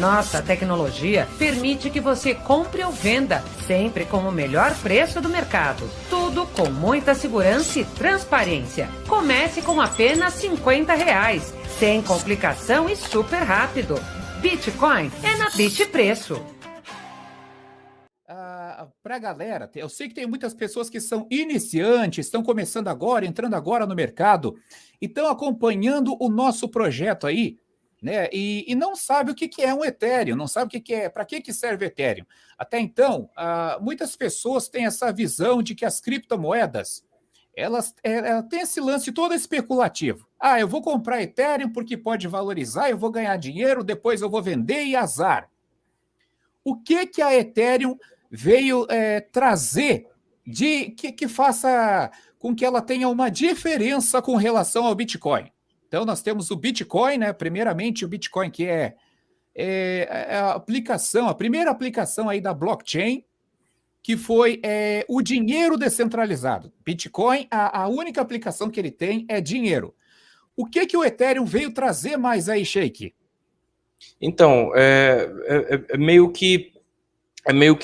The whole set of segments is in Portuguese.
Nossa tecnologia permite que você compre ou venda, sempre com o melhor preço do mercado. Tudo com muita segurança e transparência. Comece com apenas R$50, sem complicação e super rápido. Bitcoin é na Bitpreço. Para a galera, eu sei que tem muitas pessoas que são iniciantes, estão começando agora, entrando agora no mercado, e estão acompanhando o nosso projeto aí, né? E não sabe o que é um Ethereum, não sabe o que é, para que serve Ethereum. Até então, muitas pessoas têm essa visão de que as criptomoedas, elas têm esse lance todo especulativo. Eu vou comprar Ethereum porque pode valorizar, eu vou ganhar dinheiro, depois eu vou vender e azar. O que a Ethereum veio trazer que faça com que ela tenha uma diferença com relação ao Bitcoin? Então, nós temos o Bitcoin, né? Primeiramente, o Bitcoin, que é a primeira aplicação aí da blockchain, que foi o dinheiro descentralizado. Bitcoin, a única aplicação que ele tem é dinheiro. O que o Ethereum veio trazer mais aí, Sheik? Então, é meio que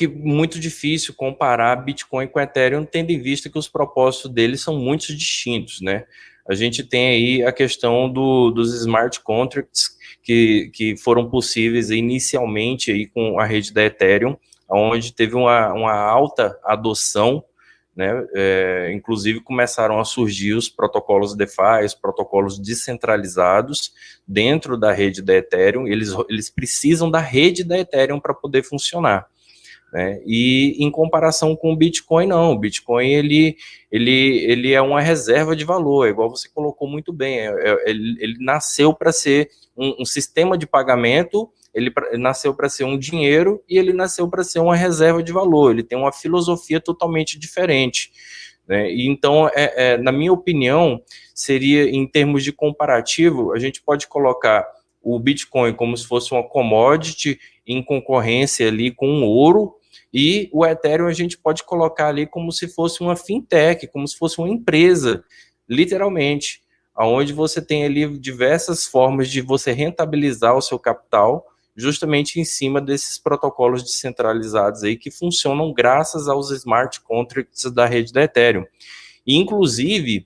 muito difícil comparar Bitcoin com Ethereum, tendo em vista que os propósitos deles são muito distintos, né? A gente tem aí a questão dos smart contracts que foram possíveis inicialmente aí com a rede da Ethereum, onde teve uma alta adoção, né? Inclusive começaram a surgir os protocolos DeFi, os protocolos descentralizados dentro da rede da Ethereum. Eles precisam da rede da Ethereum para poder funcionar, né? E em comparação com o Bitcoin, não. O Bitcoin ele é uma reserva de valor, igual você colocou muito bem. Ele nasceu para ser um sistema de pagamento. Ele nasceu para ser um dinheiro e ele nasceu para ser uma reserva de valor. Ele tem uma filosofia totalmente diferente, né? E então, na minha opinião, seria, em termos de comparativo, a gente pode colocar o Bitcoin como se fosse uma commodity em concorrência ali com o ouro, e o Ethereum a gente pode colocar ali como se fosse uma fintech, como se fosse uma empresa, literalmente, onde você tem ali diversas formas de você rentabilizar o seu capital, justamente em cima desses protocolos descentralizados aí que funcionam graças aos smart contracts da rede da Ethereum. E, inclusive,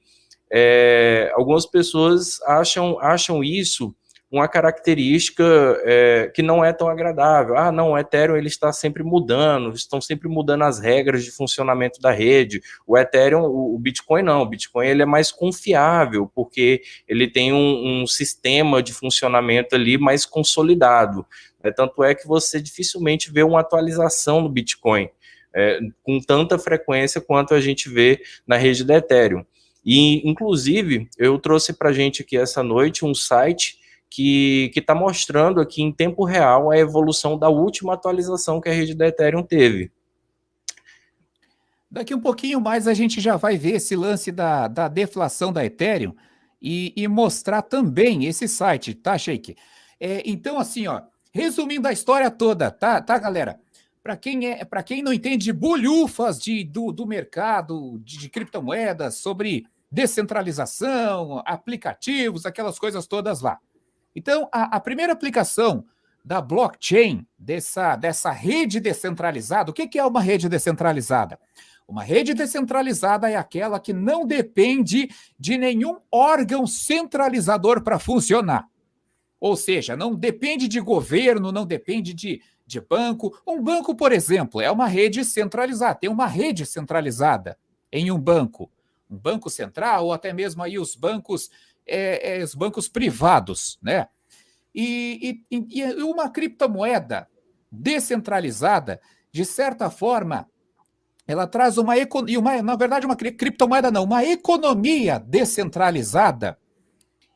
algumas pessoas acham isso uma característica que não é tão agradável. Não, o Ethereum ele está sempre mudando, estão sempre mudando as regras de funcionamento da rede. O Ethereum, o Bitcoin não, o Bitcoin ele é mais confiável, porque ele tem um sistema de funcionamento ali mais consolidado. Tanto é que você dificilmente vê uma atualização no Bitcoin com tanta frequência quanto a gente vê na rede da Ethereum. E, inclusive, eu trouxe para a gente aqui essa noite um site que está mostrando aqui em tempo real a evolução da última atualização que a rede da Ethereum teve. Daqui um pouquinho mais a gente já vai ver esse lance da deflação da Ethereum e mostrar também esse site, tá, Sheik? Então, assim, ó, resumindo a história toda, tá galera? Para quem não entende bolhufas do mercado de criptomoedas, sobre descentralização, aplicativos, aquelas coisas todas lá. Então, a primeira aplicação da blockchain, dessa rede descentralizada, o que é uma rede descentralizada? Uma rede descentralizada é aquela que não depende de nenhum órgão centralizador para funcionar. Ou seja, não depende de governo, não depende de banco. Um banco, por exemplo, é uma rede centralizada, tem uma rede centralizada em um banco central, ou até mesmo aí os bancos privados, né? E uma criptomoeda descentralizada, de certa forma, ela traz uma criptomoeda não, uma economia descentralizada,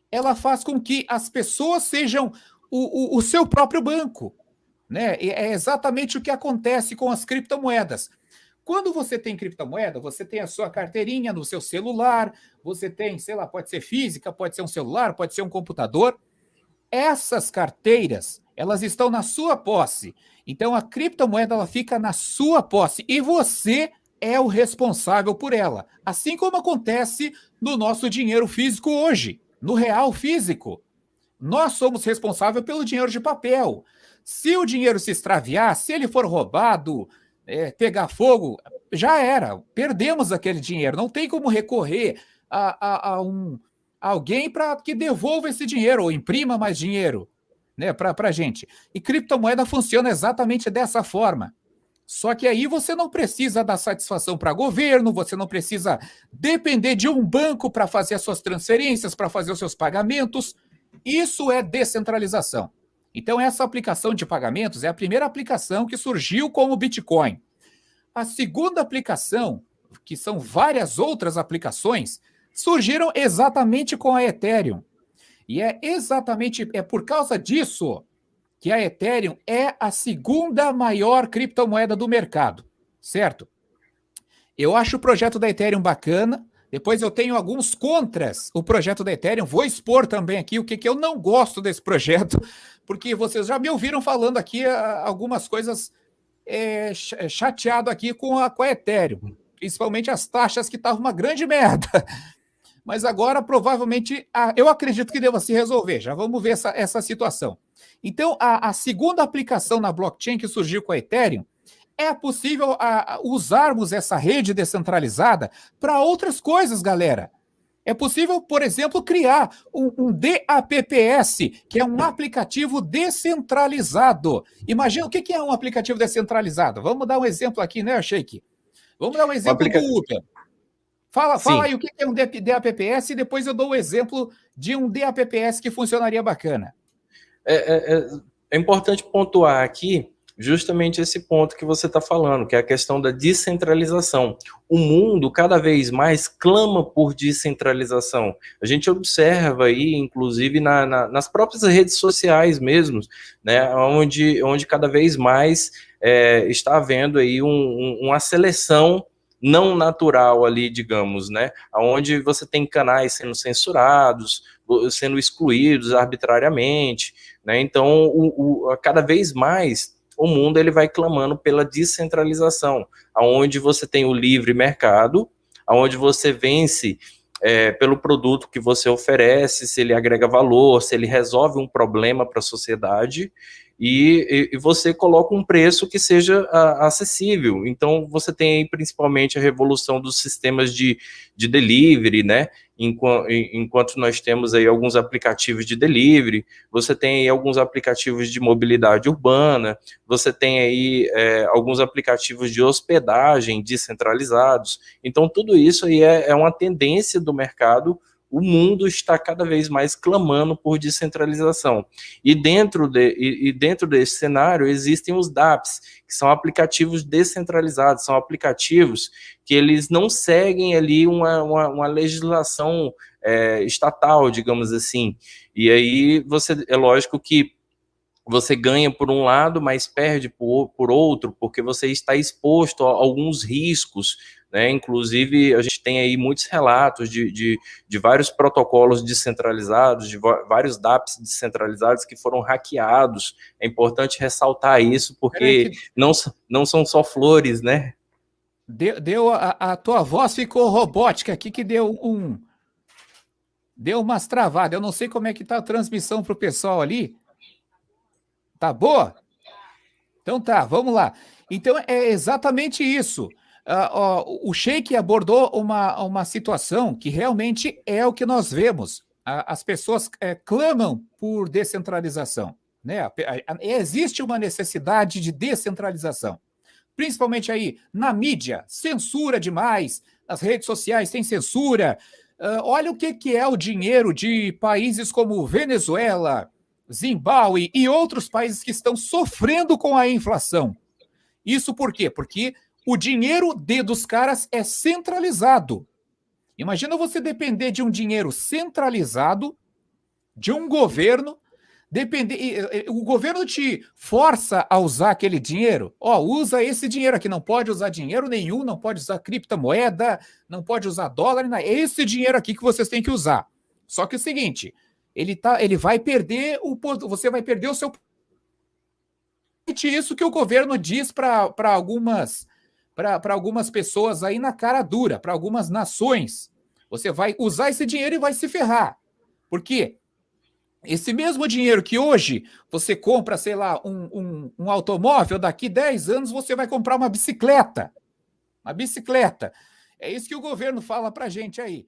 ela faz com que as pessoas sejam o seu próprio banco, né? É exatamente o que acontece com as criptomoedas. Quando você tem criptomoeda, você tem a sua carteirinha no seu celular, você tem, sei lá, pode ser física, pode ser um celular, pode ser um computador. Essas carteiras, elas estão na sua posse. Então, a criptomoeda, ela fica na sua posse e você é o responsável por ela. Assim como acontece no nosso dinheiro físico hoje, no real físico. Nós somos responsáveis pelo dinheiro de papel. Se o dinheiro se extraviar, se ele for roubado, pegar fogo, já era. Perdemos aquele dinheiro. Não tem como recorrer a alguém para que devolva esse dinheiro ou imprima mais dinheiro, né, para a gente. E criptomoeda funciona exatamente dessa forma. Só que aí você não precisa dar satisfação para governo, você não precisa depender de um banco para fazer as suas transferências, para fazer os seus pagamentos. Isso é descentralização. Então, essa aplicação de pagamentos é a primeira aplicação que surgiu com o Bitcoin. A segunda aplicação, que são várias outras aplicações, surgiram exatamente com a Ethereum. E é por causa disso que a Ethereum é a segunda maior criptomoeda do mercado, certo? Eu acho o projeto da Ethereum bacana, depois eu tenho alguns contras o projeto da Ethereum, vou expor também aqui o que eu não gosto desse projeto, porque vocês já me ouviram falando aqui algumas coisas chateado aqui com a Ethereum, principalmente as taxas que estavam uma grande merda. Mas agora, provavelmente, eu acredito que deva se resolver. Já vamos ver essa situação. Então, a segunda aplicação na blockchain que surgiu com a Ethereum, é possível usarmos essa rede descentralizada para outras coisas, galera. É possível, por exemplo, criar um DApps, que é um aplicativo descentralizado. Imagina o que é um aplicativo descentralizado. Vamos dar um exemplo aqui, né, Sheik? Vamos dar um exemplo do Uber. Fala aí o que é um DApps e depois eu dou o exemplo de um DApps que funcionaria bacana. É importante pontuar aqui justamente esse ponto que você está falando, que é a questão da descentralização. O mundo cada vez mais clama por descentralização. A gente observa aí, inclusive nas próprias redes sociais mesmo, né, onde cada vez mais está havendo aí uma seleção não natural ali, digamos, né, onde você tem canais sendo censurados, sendo excluídos arbitrariamente, né, então cada vez mais o mundo ele vai clamando pela descentralização, onde você tem o livre mercado, onde você vence pelo produto que você oferece, se ele agrega valor, se ele resolve um problema para a sociedade, e você coloca um preço que seja acessível. Então, você tem aí, principalmente a revolução dos sistemas de delivery, né? Enquanto nós temos aí alguns aplicativos de delivery, você tem aí alguns aplicativos de mobilidade urbana, você tem aí alguns aplicativos de hospedagem descentralizados. Então, tudo isso aí é uma tendência do mercado. O mundo está cada vez mais clamando por descentralização. E dentro desse cenário existem os dApps, que são aplicativos descentralizados, são aplicativos que eles não seguem ali uma legislação estatal, digamos assim. E aí é lógico que você ganha por um lado, mas perde por outro, porque você está exposto a alguns riscos, né? Inclusive, a gente tem aí muitos relatos de vários protocolos descentralizados, de vários dApps descentralizados que foram hackeados. É importante ressaltar isso, porque não são só flores, né? A tua voz ficou robótica aqui, que deu umas travadas. Eu não sei como é que está a transmissão para o pessoal ali. Tá boa? Então tá, vamos lá. Então é exatamente isso. O Sheik abordou uma situação que realmente é o que nós vemos. As pessoas clamam por descentralização, né? Existe uma necessidade de descentralização, principalmente aí na mídia, censura demais, nas redes sociais tem censura. Olha o que é o dinheiro de países como Venezuela, Zimbábue e outros países que estão sofrendo com a inflação. Isso por quê? Porque o dinheiro dos caras é centralizado. Imagina você depender de um dinheiro centralizado, de um governo, o governo te força a usar aquele dinheiro. Usa esse dinheiro aqui, não pode usar dinheiro nenhum, não pode usar criptomoeda, não pode usar dólar, é esse dinheiro aqui que vocês têm que usar. Só que é o seguinte, ele vai perder você vai perder o seu... Isso que o governo diz para algumas pessoas aí na cara dura, para algumas nações. Você vai usar esse dinheiro e vai se ferrar. Por quê? Esse mesmo dinheiro que hoje você compra, sei lá, um automóvel, daqui 10 anos você vai comprar uma bicicleta. Uma bicicleta. É isso que o governo fala para a gente aí.